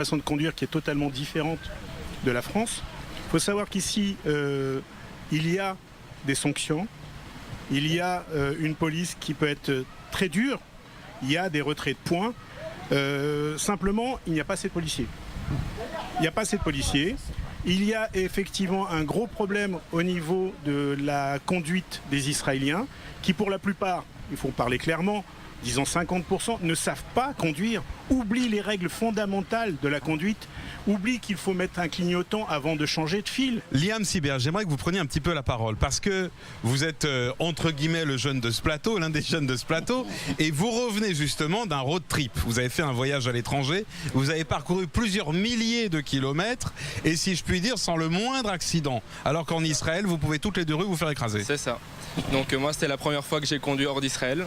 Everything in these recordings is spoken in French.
façon de conduire qui est totalement différente de la France. Il faut savoir qu'ici, il y a des sanctions, il y a une police qui peut être très dure, il y a des retraits de points. Simplement, il n'y a pas assez de policiers. Il n'y a pas assez de policiers. Il y a effectivement un gros problème au niveau de la conduite des Israéliens, qui pour la plupart, il faut parler clairement, disons 50%, ne savent pas conduire, oublient les règles fondamentales de la conduite, oublient qu'il faut mettre un clignotant avant de changer de fil. Liam Sibert, j'aimerais que vous preniez un petit peu la parole, parce que vous êtes entre guillemets le jeune de ce plateau, l'un des jeunes de ce plateau, et vous revenez justement d'un road trip. Vous avez fait un voyage à l'étranger, vous avez parcouru plusieurs milliers de kilomètres, et si je puis dire, sans le moindre accident. Alors qu'en Israël, vous pouvez toutes les 2 rues vous faire écraser. C'est ça. Donc moi, c'était la première fois que j'ai conduit hors d'Israël.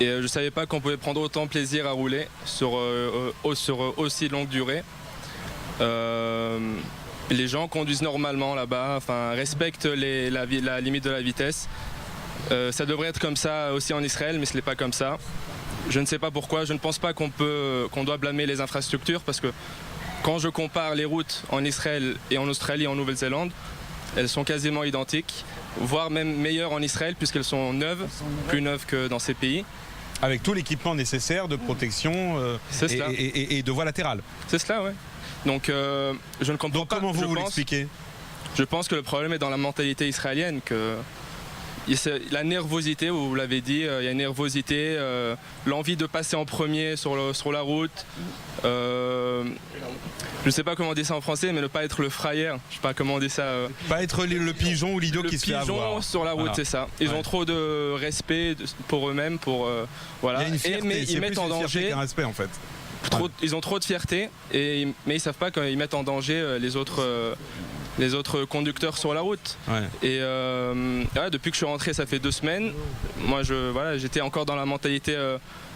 Et je ne savais pas qu'on pouvait prendre autant plaisir à rouler sur aussi longue durée. Les gens conduisent normalement là-bas, enfin, respectent la limite de la vitesse. Ça devrait être comme ça aussi en Israël, mais ce n'est pas comme ça. Je ne sais pas pourquoi, je ne pense pas qu'on doit blâmer les infrastructures, parce que quand je compare les routes en Israël et en Australie et en Nouvelle-Zélande, elles sont quasiment identiques, voire même meilleures en Israël, puisqu'elles sont neuves, plus neuves que dans ces pays. Avec tout l'équipement nécessaire de protection et de voie latérale. C'est cela, oui. Donc je ne comprends pas. Comment vous l'expliquez ? Je pense que le problème est dans la mentalité israélienne, que la nervosité, vous l'avez dit, il y a une nervosité, l'envie de passer en premier sur la route. Je ne sais pas comment on dit ça en français, mais ne pas être le frayeur. Je ne sais pas comment on dit ça. Pas être le pigeon ou l'idiot qui se fait avoir. Le pigeon sur la route, voilà. C'est ça. Ils ont trop de respect pour eux-mêmes, voilà. Il y a une fierté, mais ils mettent en danger qu'un respect en fait. Ils ont trop de fierté, mais ils savent pas quand ils mettent en danger les autres conducteurs sur la route. Ouais. Et depuis que je suis rentré, ça fait 2 semaines. Moi, j'étais encore dans la mentalité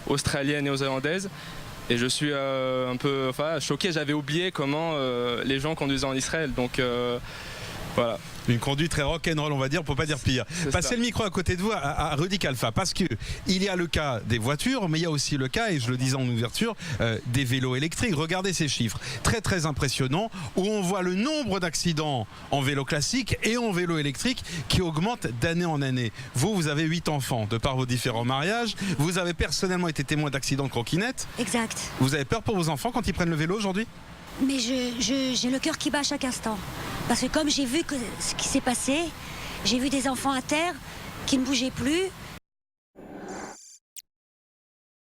australienne et néo-zélandaise. Et je suis un peu choqué, j'avais oublié comment les gens conduisaient en Israël. Donc voilà. Une conduite très rock'n'roll, on va dire, pour pas dire pire. Passez le micro à côté de vous à Rudy Kalfa, parce que il y a le cas des voitures, mais il y a aussi le cas, et je le disais en ouverture, des vélos électriques. Regardez ces chiffres, très très impressionnants, où on voit le nombre d'accidents en vélo classique et en vélo électrique qui augmente d'année en année. Vous avez 8 enfants, de par vos différents mariages. Vous avez personnellement été témoin d'accidents de trottinette. Exact. Vous avez peur pour vos enfants quand ils prennent le vélo aujourd'hui ? Mais j'ai le cœur qui bat à chaque instant. Parce que comme j'ai vu ce qui s'est passé, j'ai vu des enfants à terre qui ne bougeaient plus.